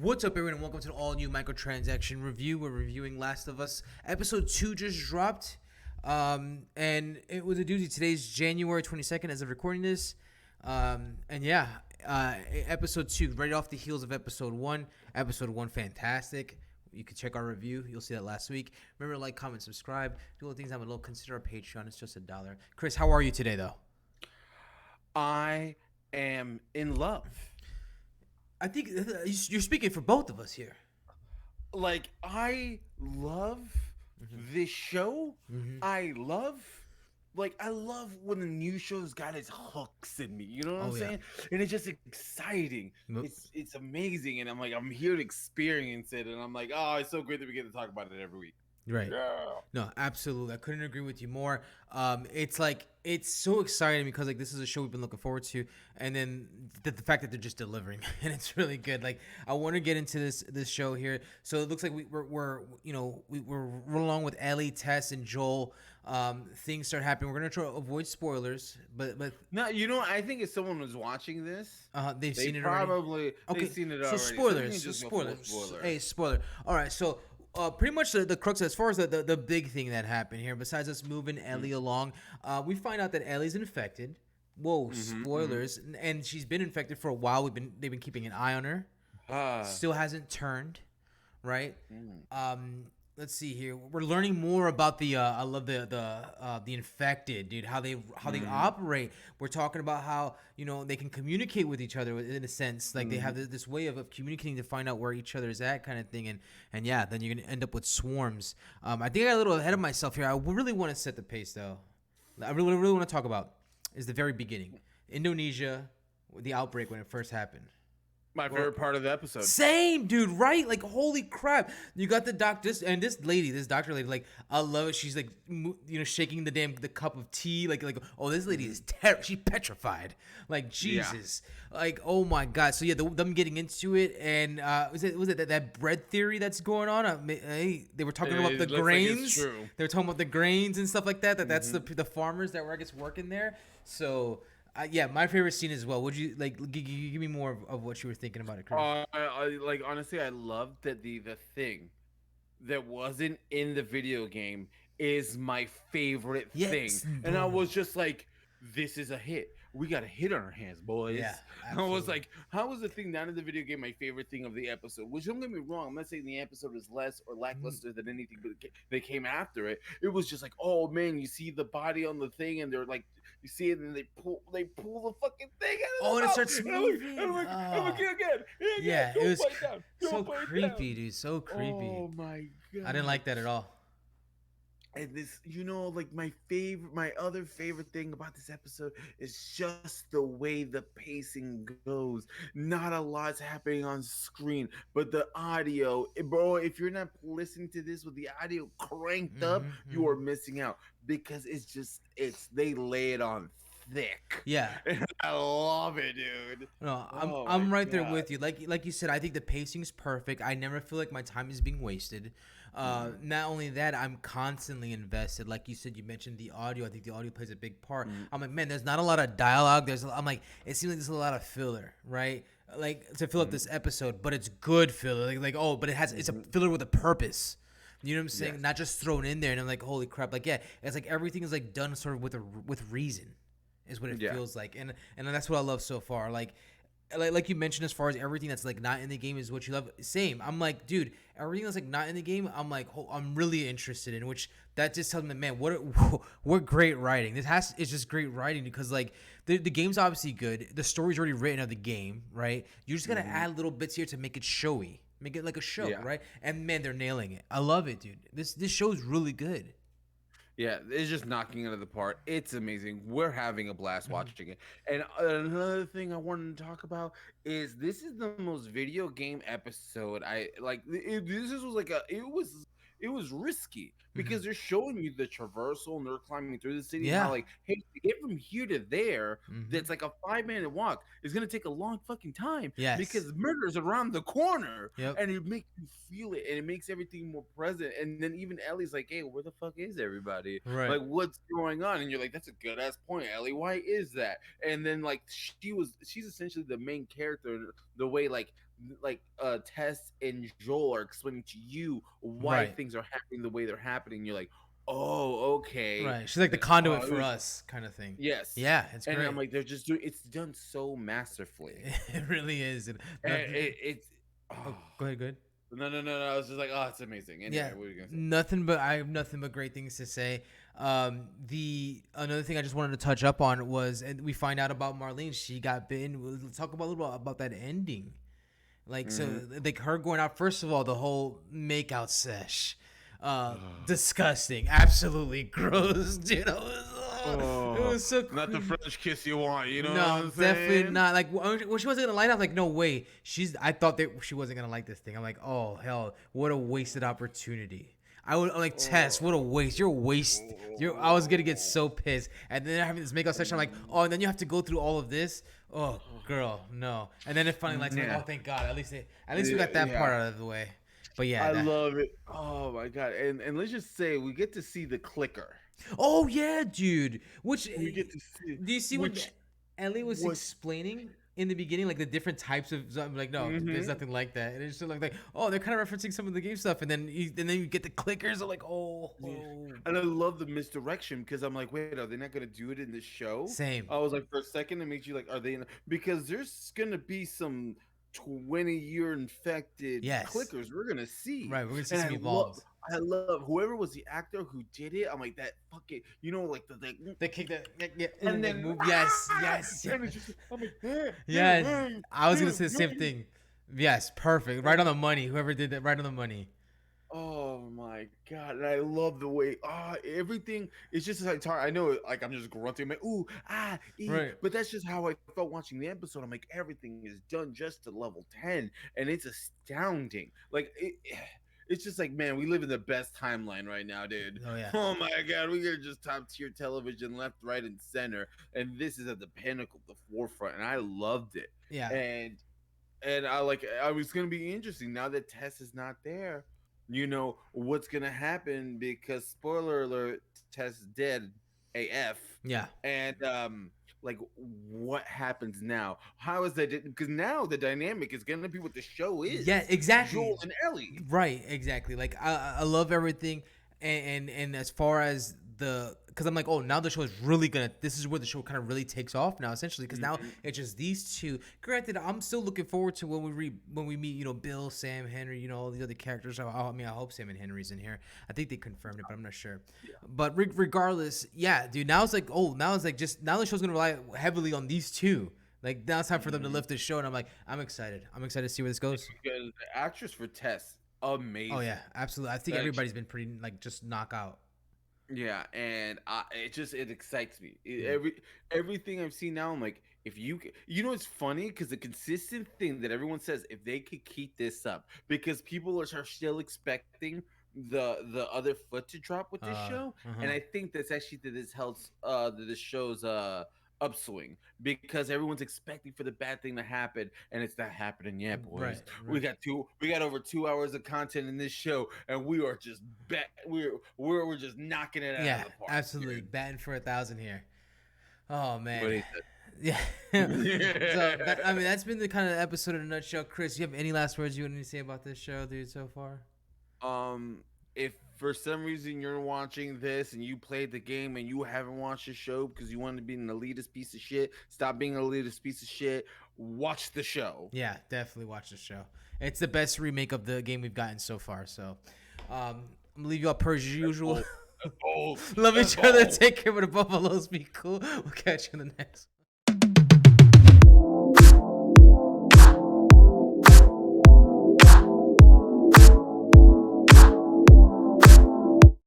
What's up, everyone, and welcome to the all-new microtransaction review. We're reviewing Last of Us. Episode 2 just dropped, and it was a doozy. Today's January 22nd as of recording this. Episode 2, right off the heels of Episode 1. Episode 1, fantastic. You can check our review. You'll see that last week. Remember to like, comment, subscribe. Do all the things I'm a little. Consider our Patreon. It's just $1. Chris, how are you today, though? I am in love. I think you're speaking for both of us here. Like, I love this show. I love when the new show's got its hooks in me. You know what I'm saying? And it's just exciting. It's amazing. And I'm here to experience it. And I'm like, oh, it's so great that we get to talk about it every week. Right. Yeah. No, absolutely. I couldn't agree with you more. It's so exciting because this is a show we've been looking forward to, and then the fact that they're just delivering, and it's really good. I want to get into this show here. So it looks like we're rolling along with Ellie, Tess, and Joel. Things start happening. We're gonna try to avoid spoilers, but no, I think if someone was watching this, they've seen it already. Okay, they've seen it so already. spoilers. Hey, spoiler. All right, so. Pretty much the crux as far as the big thing that happened here, besides us moving Ellie along, we find out that Ellie's infected. Whoa, spoilers! And she's been infected for a while. They've been keeping an eye on her. Still hasn't turned, right? Let's see here. We're learning more about the I love the infected, dude. How they operate. We're talking about how they can communicate with each other in a sense. Like they have this way of communicating to find out where each other is at, kind of thing. And yeah, then you're gonna end up with swarms. I think I got a little ahead of myself here. I really want to set the pace though. I really want to talk about is the very beginning, Indonesia, the outbreak when it first happened. My favorite part of the episode. Same, dude, right? Like, holy crap. You got the doctor, and this doctor lady, I love it. She's shaking the cup of tea. Oh, this lady is she's petrified. Like, Jesus. Yeah. Like, oh my God. So yeah, them getting into it, and was it that bread theory that's going on? They were talking about the grains. Like they were talking about the grains and stuff like that. That's the farmers that were, I guess, working there. So. My favorite scene as well. Would you give me more of what you were thinking about it, Chris? Honestly, I loved that the thing that wasn't in the video game is my favorite thing, and I was just like, "This is a hit. We got a hit on our hands, boys." Yeah, I was like, "How was the thing not in the video game my favorite thing of the episode?" Which, don't get me wrong, I'm not saying the episode is less or lackluster than anything that came after it. It was just like, oh man, you see the body on the thing, and they're like. You see it, and they pull the fucking thing out of and it starts moving. I'm like, again. Yeah, it was so creepy, dude. So creepy. Oh my God. I didn't like that at all. And this, my other favorite thing about this episode is just the way the pacing goes. Not a lot's happening on screen, but the audio, bro, if you're not listening to this with the audio cranked up, you are missing out because they lay it on thick. Yeah. And I love it, dude. No, I'm right there with you. Like you said, I think the pacing's perfect. I never feel like my time is being wasted. Not only that, I'm constantly invested. Like you said, you mentioned the audio. I think the audio plays a big part. I'm like, man, there's not a lot of dialogue. It seems like there's a lot of filler, right? Like to fill up this episode, but it's good filler. But it's a filler with a purpose. You know what I'm saying? Yes. Not just thrown in there. And I'm like, holy crap! It's like everything is done sort of with reason, is what it feels like. And that's what I love so far. Like you mentioned, as far as everything that's not in the game is what you love. Same. I'm like, dude, everything that's not in the game, I'm like, I'm really interested in. Which that just tells me, man, what great writing. It's just great writing because the game's obviously good. The story's already written of the game, right? You just gotta add little bits here to make it showy, make it like a show, right? And man, they're nailing it. I love it, dude. This show's really good. Yeah, it's just knocking it out of the park. It's amazing. We're having a blast watching it. And another thing I wanted to talk about is this is the most video game episode I like. It was risky because they're showing you the traversal and they're climbing through the city. Yeah. And how, hey, to get from here to there, that's like a 5-minute walk. It's gonna take a long fucking time. Yes. Because murder's around the corner. Yep. And it makes you feel it, and it makes everything more present. And then even Ellie's like, "Hey, where the fuck is everybody? Right. Like, what's going on?" And you're like, "That's a good ass point, Ellie. Why is that?" And then she's essentially the main character. The way like Tess and Joel are explaining to you why Right. things are happening the way they're happening. You're like, oh, okay. Right. She's like the Oh, conduit it for was us kind of thing. yes. Yeah, it's And I'm great. like, they're just doing it's done so masterfully. It really is. And And it's oh, oh, go ahead, good. no. I was just like, oh, it's amazing. Anyway, Yeah, what are you gonna say? nothing but I have nothing but great things to say. The another thing I just wanted to touch up on was, and we find out about Marlene. She got bitten. We'll talk about a little bit about that ending. Like so, Hmm. like her going out. First of all, the whole makeout sesh, disgusting, absolutely gross. Dude, it Oh, was so not the cringe. French kiss you want. You know what No, I'm definitely saying? not. Like when she wasn't gonna line up, like no way. I thought that she wasn't gonna like this thing. I'm like, oh hell, what a wasted opportunity. I would like Tess. Oh. What a waste. You're a waste. I was gonna get so pissed, and then having this makeup session. I'm like, oh, and then you have to go through all of this. Oh, girl, no. And then it finally like, Yeah. oh, thank God. At least we Yeah, got that yeah. part out of the way. But yeah, I love it. Oh my god. And let's just say we get to see the clicker. oh yeah, dude. Which We get to see do you see what which Ellie was was explaining in the beginning, like the different types of? I'm like, no, there's hmm nothing like that. And it's just like, oh, they're kind of referencing some of the game stuff, and then you get the clickers. I'm like, oh, yeah. oh. And I love the misdirection because I'm like, wait, are they not gonna do it in the show? Same. I was like, for a second, it makes you like, are they in because there's gonna be some 20-year infected Yes. clickers we're gonna see. Right. We're gonna see And some evolves. I love whoever was the actor who did it. I'm like that fucking like the They kick the yeah, and then and they then move. Yes. Yes. and it's just I'm like, Yes. I was gonna say the same thing. Yes. Perfect. Right on the money. Whoever did that, right on the money. oh my god! And I love the way everything is just like I know, like I'm just grunting, like ooh Right. but that's just how I felt watching the episode. I'm like everything is done just to level 10, and it's astounding. Like it's just like man, we live in the best timeline right now, dude. Oh yeah. Oh my god, we are just top tier television, left, right, and center, and this is at the pinnacle, the forefront, and I loved it. Yeah. And I was gonna be interesting now that Tess is not there. You know what's gonna happen because spoiler alert, Tess is dead AF. Yeah. And like what happens now? How is that because now the dynamic is gonna be what the show is. Yeah. Exactly. Joel and Ellie. Right, exactly. Like I love everything, and as far as because I'm like, oh, now the show is really gonna. This is where the show kind of really takes off now, essentially, because now Mhm. it's just these two. Granted, I'm still looking forward to when we meet, Bill, Sam, Henry, all the other characters. I mean, I hope Sam and Henry's in here. I think they confirmed it, but I'm not sure. But regardless, yeah, dude. Now it's like just now the show's gonna rely heavily on these two. Like now it's time for them to Mhm. lift the show, and I'm like, I'm excited. I'm excited to see where this goes. Because the actress for Tess, Oh yeah, amazing. absolutely. I think Like everybody's been pretty like just knockout. yeah, and it excites me. Yeah. Everything I've seen now, I'm like, if it's funny because the consistent thing that everyone says, if they could keep this up, because people are still expecting the other foot to drop with this show, and Uh-huh. I think that's actually that this helps that this show's upswing because everyone's expecting for the bad thing to happen and it's not happening yet, Right, boys. right. We got over 2 hours of content in this show and we are just we're just knocking it out Yeah, of the park, absolutely. dude. Batting for 1,000 here. Oh What man. he Yeah. So I mean, that's been the kind of episode in a nutshell. Chris, you have any last words you want to say about this show, dude, so far? said. If for some reason you're watching this and you played the game and you haven't watched the show because you want to be an elitist piece of shit, stop being an elitist piece of shit. Watch the show. Yeah, definitely watch the show. It's the best remake of the game we've gotten so far. So, I'm gonna leave you up per usual. Bold. Love That's each other. bold. Take care of the Buffaloes. Be cool. We'll catch you in the next.